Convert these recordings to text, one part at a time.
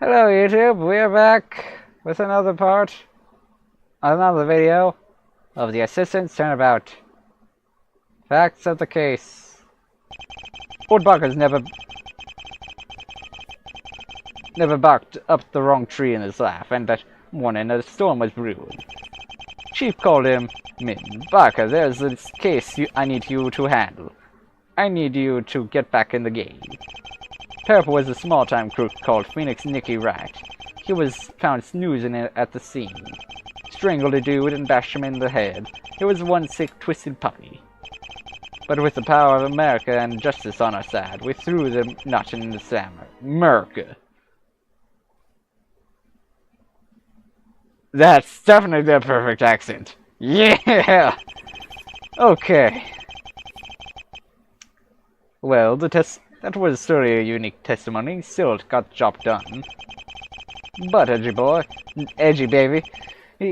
Hello YouTube, we're back with another video of the Assistant's Turnabout. Facts of the case. Old Bucker's never barked up the wrong tree in his life, and that morning a storm was brewing. Chief called him Min. Barker, there's this case I need you to handle. I need you to get back in the game. Purple was a small-time crook called Phoenix Nicky Wright. He was found snoozing at the scene. Strangled a dude and bashed him in the head. He was one sick, twisted puppy. But with the power of America and justice on our side, we threw the nut in the slammer. America. That's definitely the perfect accent. Yeah! Okay. Well, that was certainly a unique testimony. Still got the job done. But, edgy baby,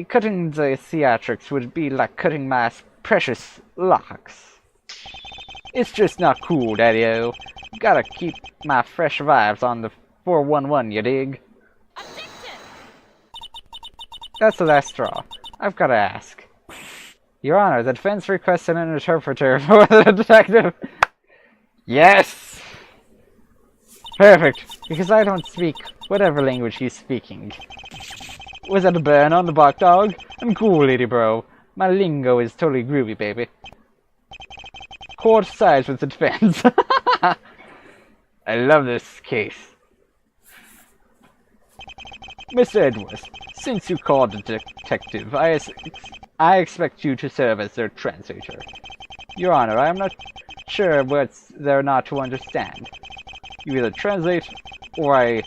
cutting the theatrics would be like cutting my precious locks. It's just not cool, Daddy-o. Gotta keep my fresh vibes on the 411, you dig? That's the last straw. I've gotta ask. Your Honor, the defense requested an interpreter for the detective. Yes! Perfect, because I don't speak whatever language he's speaking. Was that a burn on the bark dog? I'm cool, lady bro. My lingo is totally groovy, baby. Court sides with the defense. I love this case. Mr. Edwards, since you called the detective, I expect you to serve as their translator. Your Honor, I am not sure what's there not to understand. You either translate, or I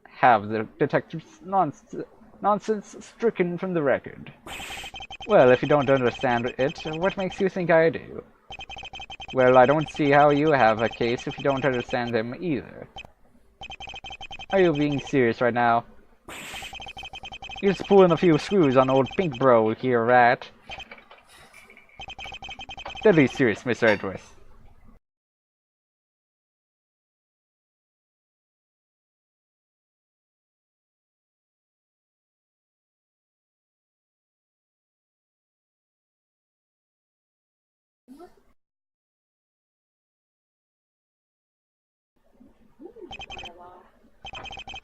have the detective's nonsense stricken from the record. Well, if you don't understand it, what makes you think I do? Well, I don't see how you have a case if you don't understand them either. Are you being serious right now? You're just pulling a few screws on old Pink Bro here, right? Deadly serious, Mr. Edwards.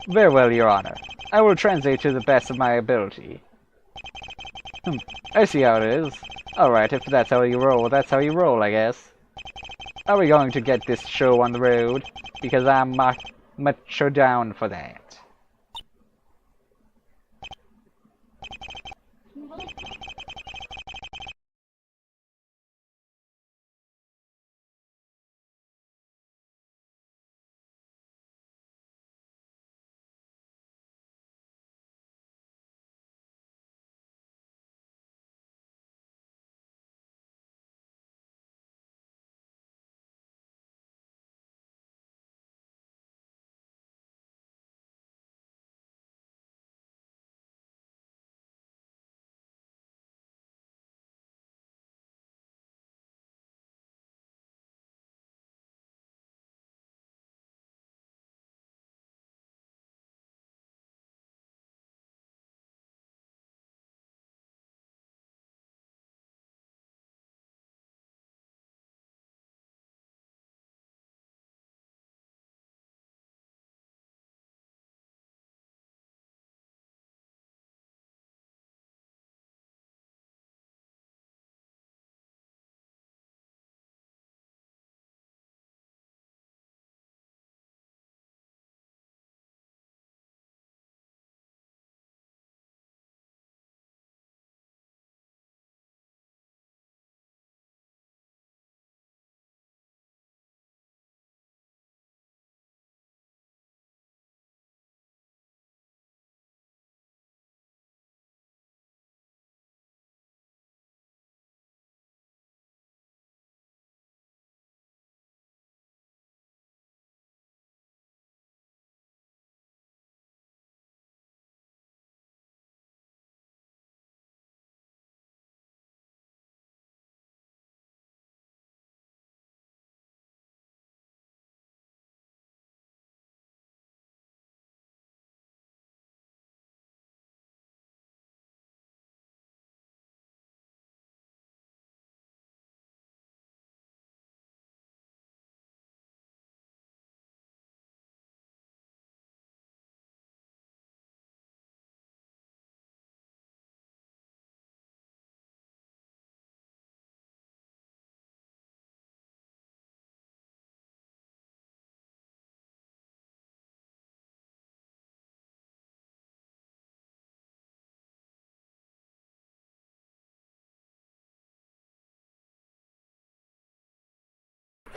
Very well, Your Honor. I will translate to the best of my ability. I see how it is. Alright, if that's how you roll, I guess. Are we going to get this show on the road? Because I'm much down for that.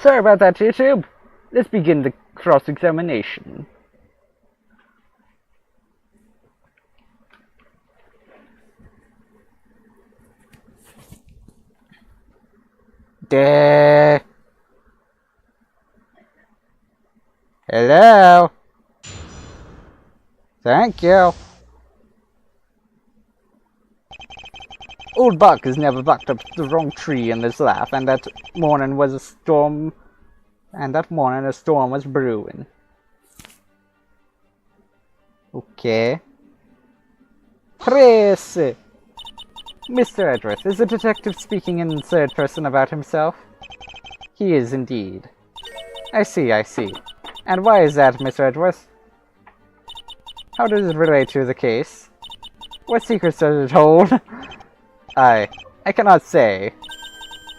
Sorry about that, YouTube. Let's begin the cross-examination. Duh. Hello? Thank you. Old Buck has never bucked up the wrong tree in his life, and that morning was a storm. And that morning a storm was brewing. Okay. Chris! Mr. Edgeworth, is the detective speaking in third person about himself? He is indeed. I see, I see. And why is that, Mr. Edgeworth? How does it relate to the case? What secrets does it hold? I cannot say.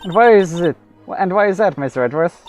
And why is that, Mr. Edgeworth?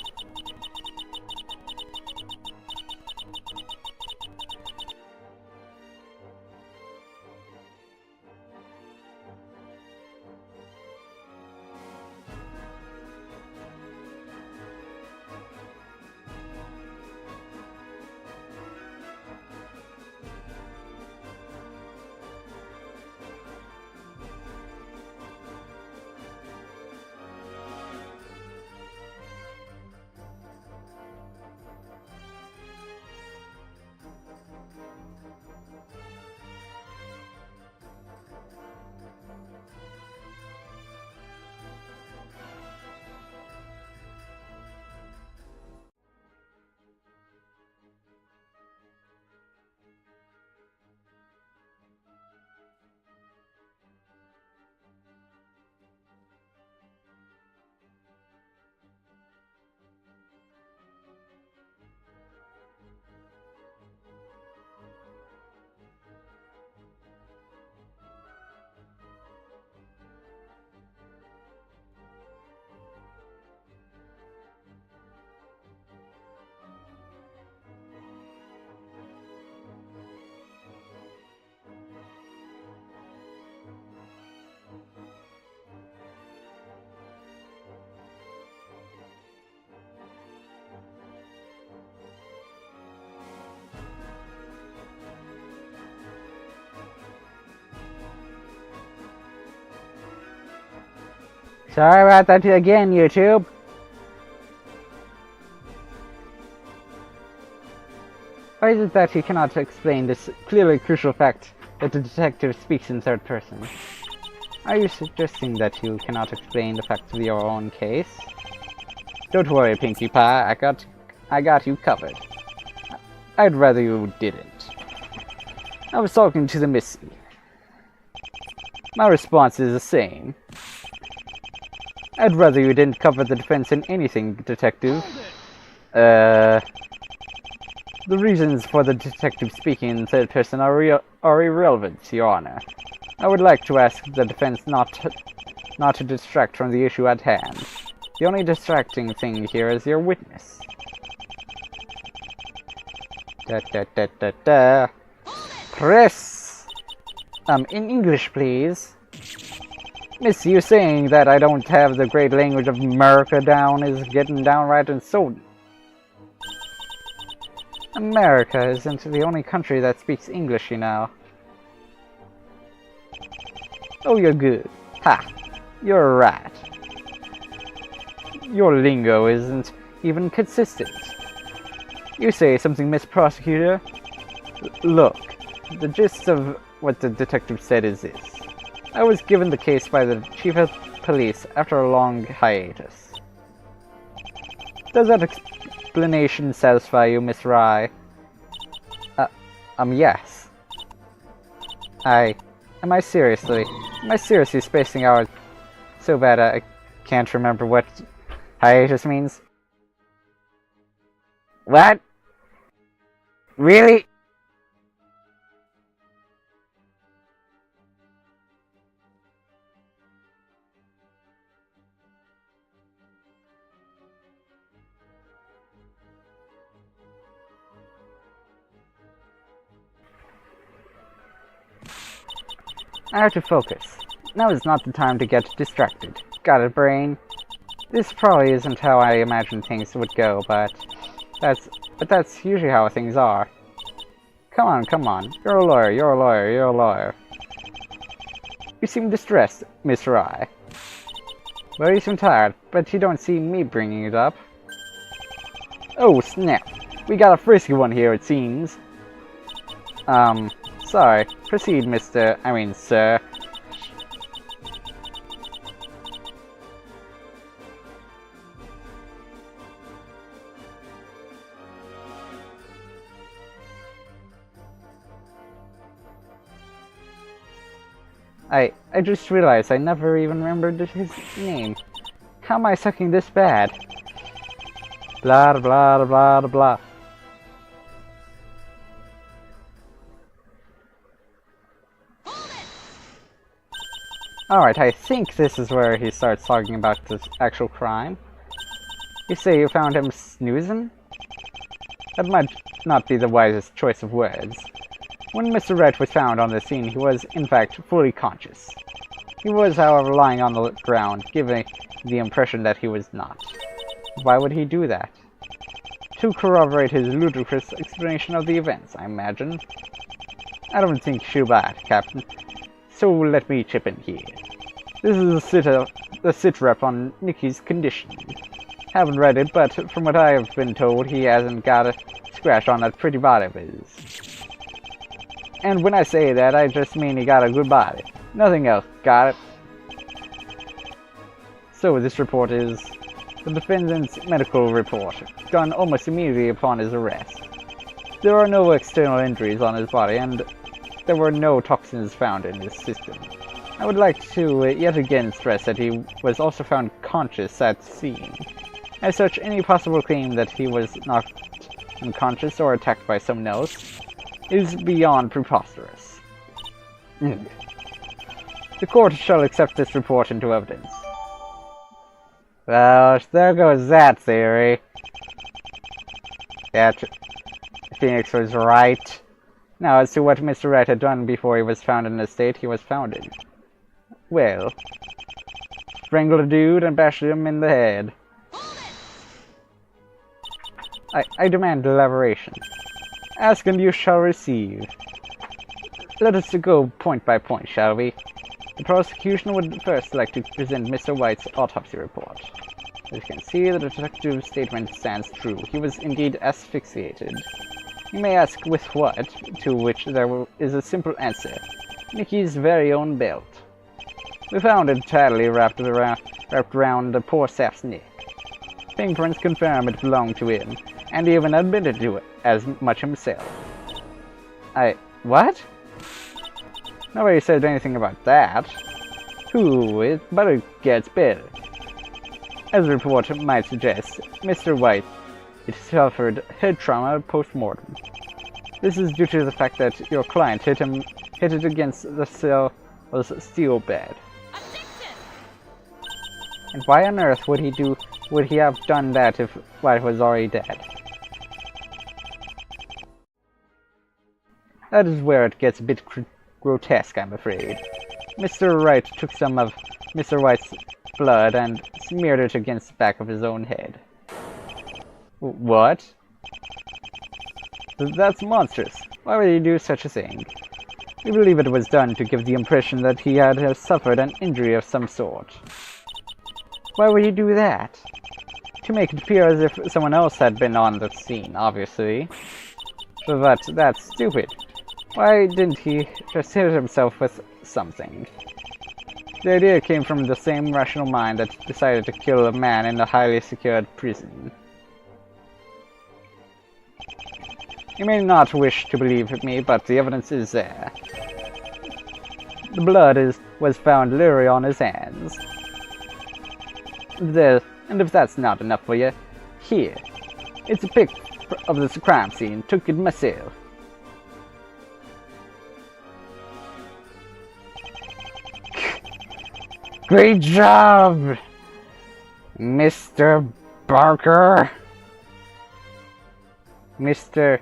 Sorry about that again, YouTube. Why is it that you cannot explain this clearly crucial fact that the detective speaks in third person? Are you suggesting that you cannot explain the facts of your own case? Don't worry, Pinkie Pie, I got you covered. I'd rather you didn't. I was talking to the Missy. My response is the same. I'd rather you didn't cover the defense in anything, Detective. The reasons for the detective speaking in third person are irrelevant, Your Honor. I would like to ask the defense not to distract from the issue at hand. The only distracting thing here is your witness. Press! In English, please. Miss, you saying that I don't have the great language of America down is getting downright insulting. America isn't the only country that speaks English, you know. Oh, you're good. Ha! You're right. Your lingo isn't even consistent. You say something, Miss Prosecutor? Look, the gist of what the detective said is this. I was given the case by the Chief of Police after a long hiatus. Does that explanation satisfy you, Miss Rye? Yes. Am I seriously spacing out so bad I can't remember what hiatus means? What? Really? I have to focus. Now is not the time to get distracted. Got it, brain? This probably isn't how I imagined things would go, but that's usually how things are. Come on, come on. You're a lawyer, you're a lawyer, you're a lawyer. You seem distressed, Mr. I. Well, you seem tired, but you don't see me bringing it up. Oh, snap. We got a frisky one here, it seems. Sorry. Proceed, sir. I just realized I never even remembered his name. How am I sucking this bad? Blah blah blah blah. Alright, I think this is where he starts talking about this actual crime. You say you found him snoozing? That might not be the wisest choice of words. When Mr. Wright was found on the scene, he was, in fact, fully conscious. He was, however, lying on the ground, giving the impression that he was not. Why would he do that? To corroborate his ludicrous explanation of the events, I imagine. I don't think you buy it, Captain. So let me chip in here. This is the sit rep on Nicky's condition. Haven't read it, but from what I have been told, he hasn't got a scratch on that pretty body of his. And when I say that, I just mean he got a good body. Nothing else, got it? So this report is the defendant's medical report, done almost immediately upon his arrest. There are no external injuries on his body, and there were no toxins found in his system. I would like to yet again stress that he was also found conscious at the scene. As such, any possible claim that he was knocked unconscious or attacked by someone else is beyond preposterous. The court shall accept this report into evidence. Well, there goes that theory. That Phoenix was right. Now, as to what Mr. Wright had done before he was found in the state he was found in. Well, strangled a dude and bashed him in the head. I demand elaboration. Ask and you shall receive. Let us go point by point, shall we? The prosecution would first like to present Mr. White's autopsy report. As you can see, the detective's statement stands true. He was indeed asphyxiated. You may ask with what, to which there is a simple answer. Nicky's very own belt. We found it tightly wrapped around the poor sap's neck. Fingerprints confirm it belonged to him, and he even admitted to it as much himself. What? Nobody said anything about that. But it gets better. As the report might suggest, Mr. White suffered head trauma post-mortem. This is due to the fact that your client hit it against the steel bed. And why on earth would he have done that if White was already dead? That is where it gets a bit grotesque, I'm afraid. Mr. Wright took some of Mr. White's blood and smeared it against the back of his own head. What? That's monstrous. Why would he do such a thing? We believe it was done to give the impression that he had suffered an injury of some sort. Why would he do that? To make it appear as if someone else had been on the scene, obviously. But that's stupid. Why didn't he just hit himself with something? The idea came from the same rational mind that decided to kill a man in a highly secured prison. You may not wish to believe me, but the evidence is there. The blood was found literally on his hands. And if that's not enough for you, here. It's a pic of this crime scene. Took it myself. Great job, Mr. Barker. Mr.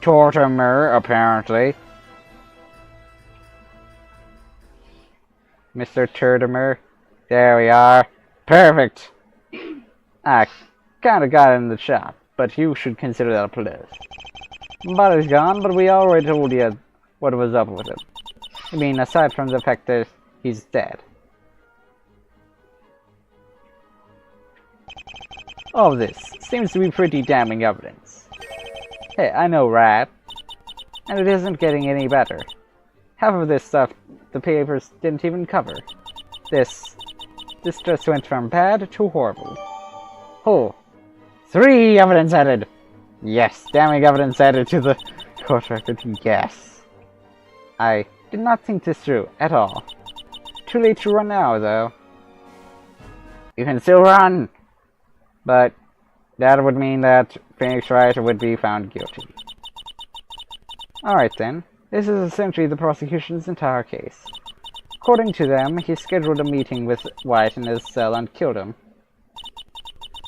Tortimer, apparently. Mr. Turtimer. There we are. Perfect. I kinda got it in the shop, but you should consider that a plus. Body's gone, but we already told you what was up with him. I mean, aside from the fact that he's dead. All of this seems to be pretty damning evidence. Hey, I know, right? And it isn't getting any better. Half of this stuff the papers didn't even cover. This just went from bad to horrible. Oh, 3 evidence added! Yes, damning evidence added to the court record, yes. I did not think this through at all. Too late to run now, though. You can still run! But that would mean that Phoenix Wright would be found guilty. Alright then, this is essentially the prosecution's entire case. According to them, he scheduled a meeting with White in his cell and killed him.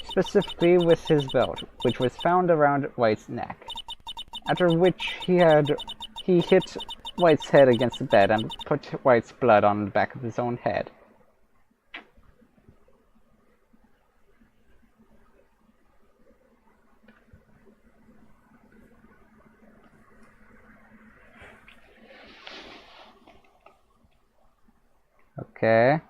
Specifically with his belt, which was found around White's neck. After which he hit White's head against the bed and put White's blood on the back of his own head. Okay.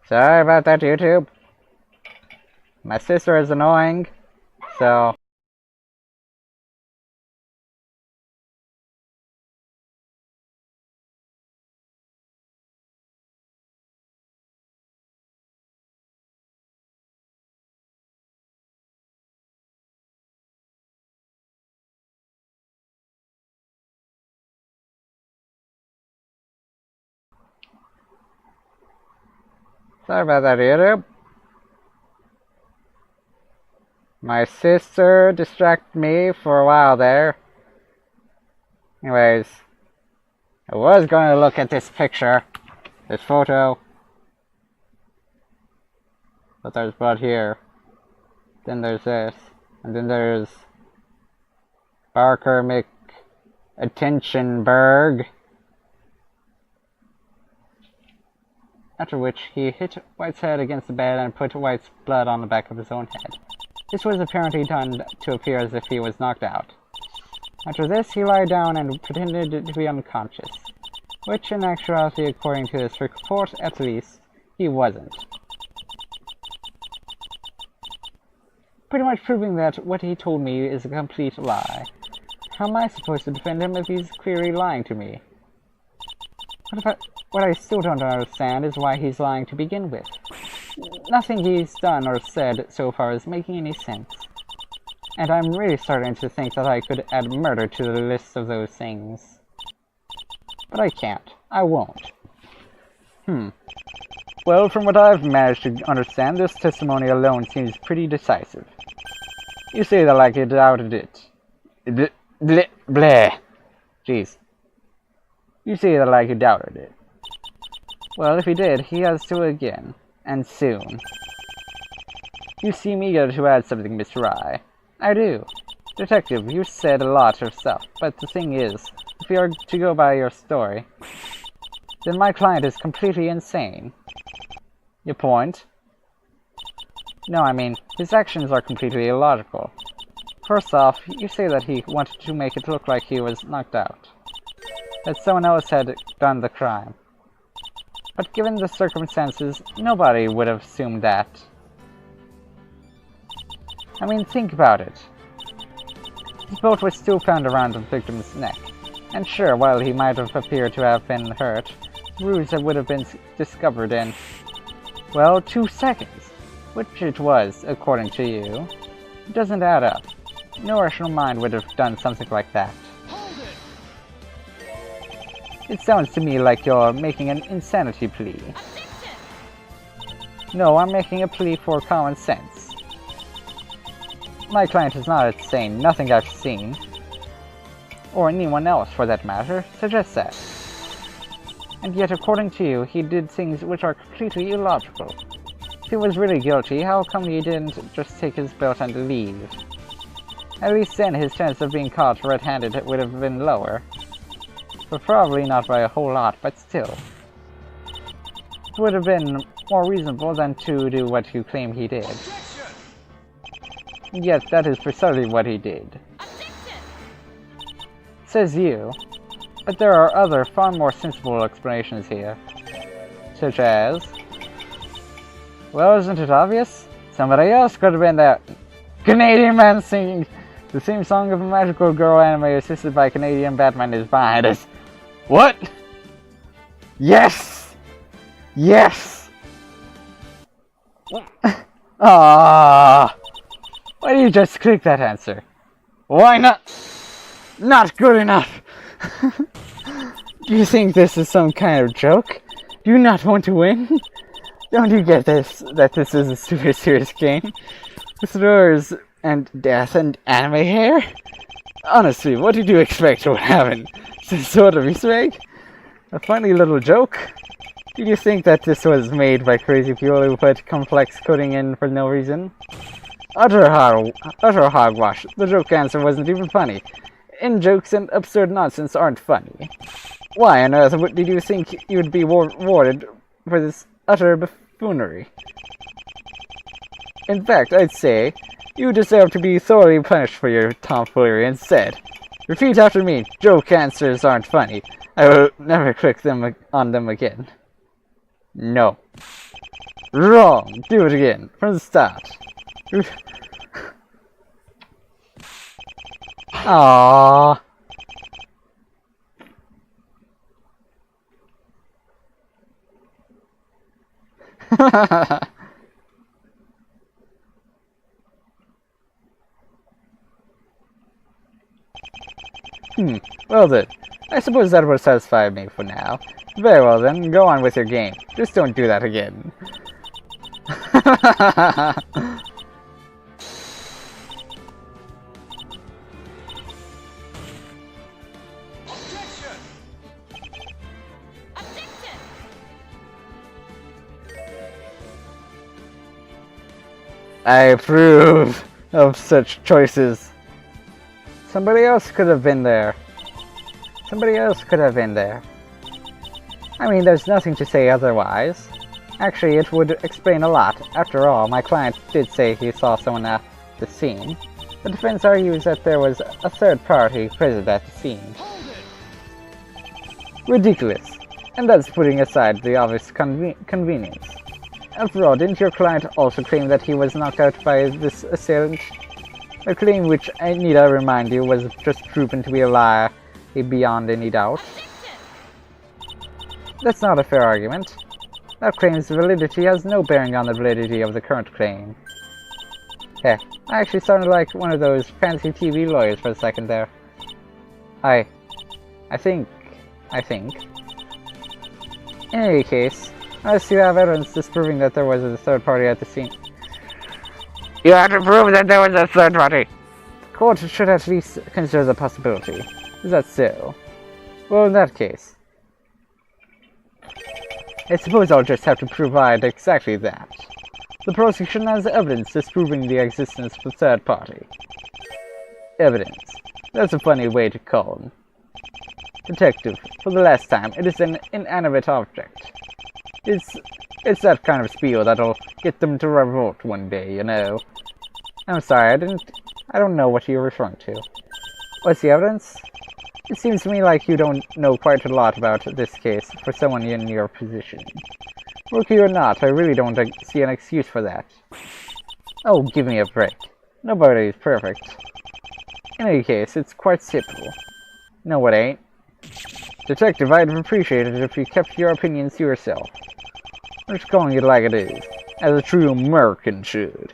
Sorry about that, YouTube. My sister is annoying, so... Sorry about that, YouTube. My sister distracted me for a while there. Anyways, I was going to look at this picture, this photo, but there's blood here. Then there's this, and then there's Barker McAttentionberg. After which he hit White's head against the bed and put White's blood on the back of his own head. This was apparently done to appear as if he was knocked out. After this, he lied down and pretended to be unconscious, which in actuality, according to this report at least, he wasn't. Pretty much proving that what he told me is a complete lie. How am I supposed to defend him if he's clearly lying to me? What I still don't understand is why he's lying to begin with. Nothing he's done or said so far is making any sense. And I'm really starting to think that I could add murder to the list of those things. But I can't. I won't. Well, from what I've managed to understand, this testimony alone seems pretty decisive. You say that like you doubted it. Bleh. Jeez. You say that like you doubted it. Well, if he did, he has to again. And soon. You seem eager to add something, Mr. Rye. I do. Detective, you said a lot of stuff, but the thing is, if you are to go by your story, then my client is completely insane. Your point? No, I mean, his actions are completely illogical. First off, you say that he wanted to make it look like he was knocked out. That someone else had done the crime. But given the circumstances, nobody would have assumed that. I mean, think about it. His boat was still found around the victim's neck. And sure, while he might have appeared to have been hurt, bruise that would have been discovered in, well, 2 seconds. Which it was, according to you. It doesn't add up. No rational mind would have done something like that. It sounds to me like you're making an insanity plea. No, I'm making a plea for common sense. My client is not insane. Nothing I've seen, or anyone else for that matter, suggests that. And yet, according to you, he did things which are completely illogical. If he was really guilty, how come he didn't just take his belt and leave? At least then his chance of being caught red-handed would have been lower. But probably not by a whole lot, but still. It would have been more reasonable than to do what you claim he did. Yes, that is precisely what he did. Says you. But there are other, far more sensible explanations here. Such as... Well, isn't it obvious? Somebody else could have been that Canadian man singing the same song of a magical girl anime assisted by Canadian Batman is behind us. What? Yes! Yes! Ah! Why do you just click that answer? Why not? Not good enough! Do you think this is some kind of joke? Do you not want to win? Don't you get this, that this is a super serious game? With doors and death and anime hair? Honestly, what did you expect would happen? Some sort of Easter egg? A funny little joke? Did you think that this was made by crazy people who put complex coding in for no reason? Utter hogwash. The joke answer wasn't even funny. In-jokes and absurd nonsense aren't funny. Why on earth did you think you would be rewarded for this utter buffoonery? In fact, I'd say you deserve to be thoroughly punished for your tomfoolery instead. Repeat after me. Joke answers aren't funny. I will never click on them again. No. Wrong! Do it again, from the start. Aww. Well then, I suppose that will satisfy me for now. Very well then, go on with your game. Just don't do that again. I approve of such choices. Somebody else could have been there. Somebody else could have been there. I mean, there's nothing to say otherwise. Actually, it would explain a lot. After all, my client did say he saw someone at the scene. The defense argues that there was a third party present at the scene. Ridiculous. And that's putting aside the obvious convenience. After all, didn't your client also claim that he was knocked out by this assailant? A claim which, I need I remind you, was just proven to be a lie beyond any doubt. That's not a fair argument. That claim's validity has no bearing on the validity of the current claim. Heck, I actually sounded like one of those fancy TV lawyers for a second there. I think. In any case, unless you have evidence disproving that there was a third party at the scene. You have to prove that there was a third party! The court should at least consider the possibility. Is that so? Well, in that case, I suppose I'll just have to provide exactly that. The prosecution has evidence disproving the existence of a third party. Evidence. That's a funny way to call them. Detective, for the last time, it is an inanimate object. It's that kind of spiel that'll get them to revolt one day, you know. I'm sorry, I don't know what you're referring to. What's the evidence? It seems to me like you don't know quite a lot about this case for someone in your position. Rookie or not, I really don't see an excuse for that. Oh, give me a break. Nobody is perfect. In any case, it's quite simple. No, it ain't. Detective, I'd appreciate it if you kept your opinions to yourself. I'm just calling it like it is, as a true American should.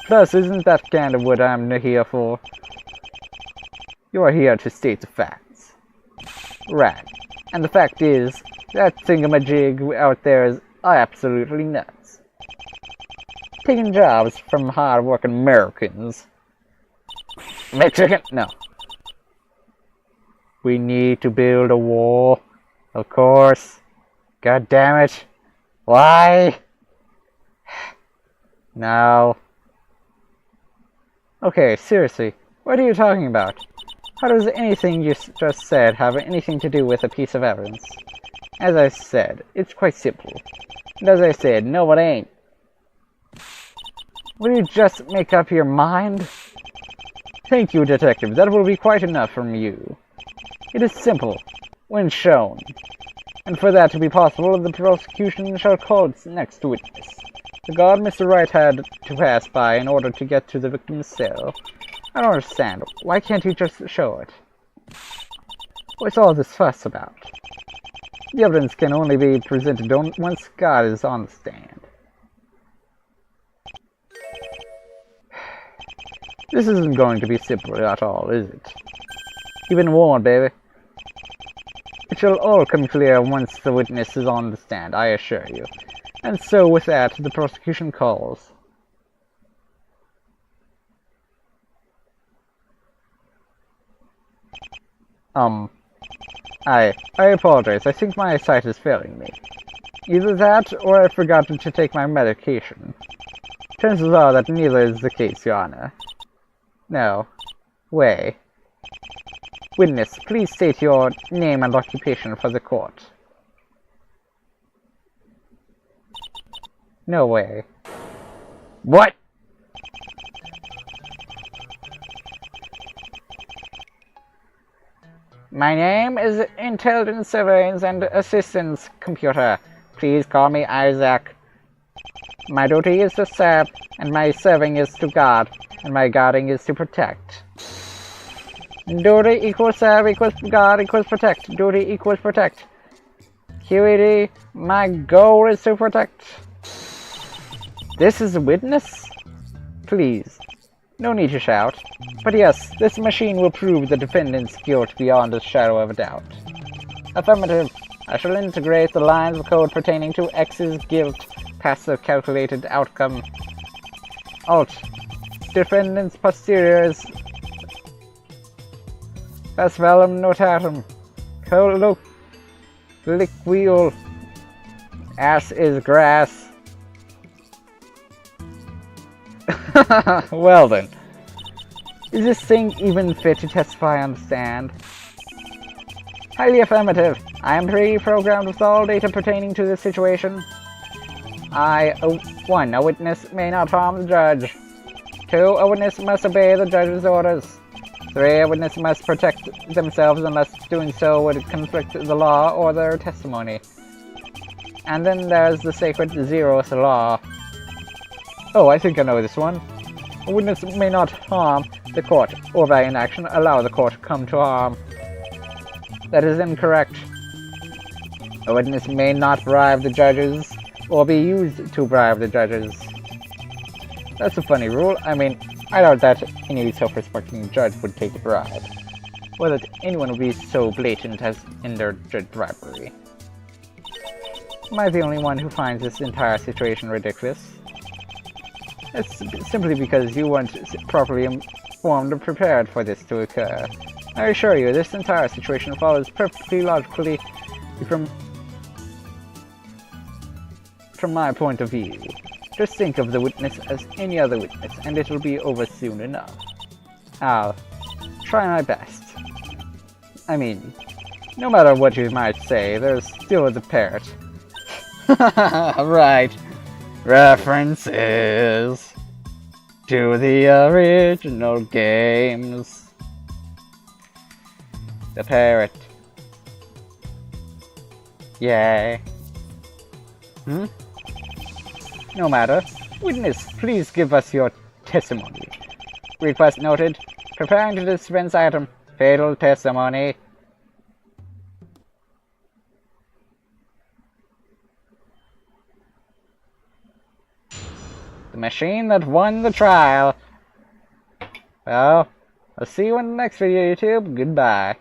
Plus, isn't that kind of what I'm here for? You are here to state the facts. Right. And the fact is, that thingamajig out there is absolutely nuts. Taking jobs from hard-working Americans. Mexican? No. We need to build a wall. Of course. God damn it. Why? No. Okay, seriously. What are you talking about? How does anything you just said have anything to do with a piece of evidence? As I said, it's quite simple. And as I said, no, it ain't. Will you just make up your mind? Thank you, Detective. That will be quite enough from you. It is simple, when shown. And for that to be possible, the prosecution shall call its next witness. The guard Mr. Wright had to pass by in order to get to the victim's cell. I don't understand. Why can't you just show it? What's all this fuss about? The evidence can only be presented once God is on the stand. This isn't going to be simple at all, is it? You've been warned, baby. It shall all come clear once the witness is on the stand, I assure you. And so, with that, the prosecution calls. I apologize. I think my eyesight is failing me. Either that, or I've forgotten to take my medication. Chances are that neither is the case, Your Honor. No. Way. Witness, please state your name and occupation for the court. No way. What? My name is Intelligence Surveillance and Assistance Computer. Please call me Isaac. My duty is to serve, and my serving is to guard, and my guarding is to protect. Duty equals serve equals guard equals protect. Duty equals protect. QED, my goal is to protect. This is a witness? Please, no need to shout. But yes, this machine will prove the defendant's guilt beyond a shadow of a doubt. Affirmative. I shall integrate the lines of code pertaining to X's guilt past the calculated outcome. Alt. Defendant's posteriors. Pasvelum notatum. Colloquial. Ass is grass. Well then. Is this thing even fit to testify on the stand? Highly affirmative. I am pre-programmed with all data pertaining to this situation. 1. A witness may not harm the judge. 2. A witness must obey the judge's orders. 3. A witness must protect themselves unless doing so would conflict the law or their testimony. And then there's the sacred zeroth law. Oh, I think I know this one. A witness may not harm the court, or by inaction allow the court to come to harm. That is incorrect. A witness may not bribe the judges, or be used to bribe the judges. That's a funny rule. I mean, I doubt that any self-respecting judge would take a bribe. Or that anyone would be so blatant as in their bribery. Am I the only one who finds this entire situation ridiculous? It's simply because you weren't properly informed or prepared for this to occur. I assure you, this entire situation follows perfectly logically from my point of view. Just think of the witness as any other witness, and it'll be over soon enough. I'll try my best. I mean, no matter what you might say, there's still the parrot. Right. References to the original games. The parrot. Yay. No matter. Witness, please give us your testimony. Request noted. Preparing to dispense item. Fatal testimony. The machine that won the trial. Well, I'll see you in the next video, YouTube. Goodbye.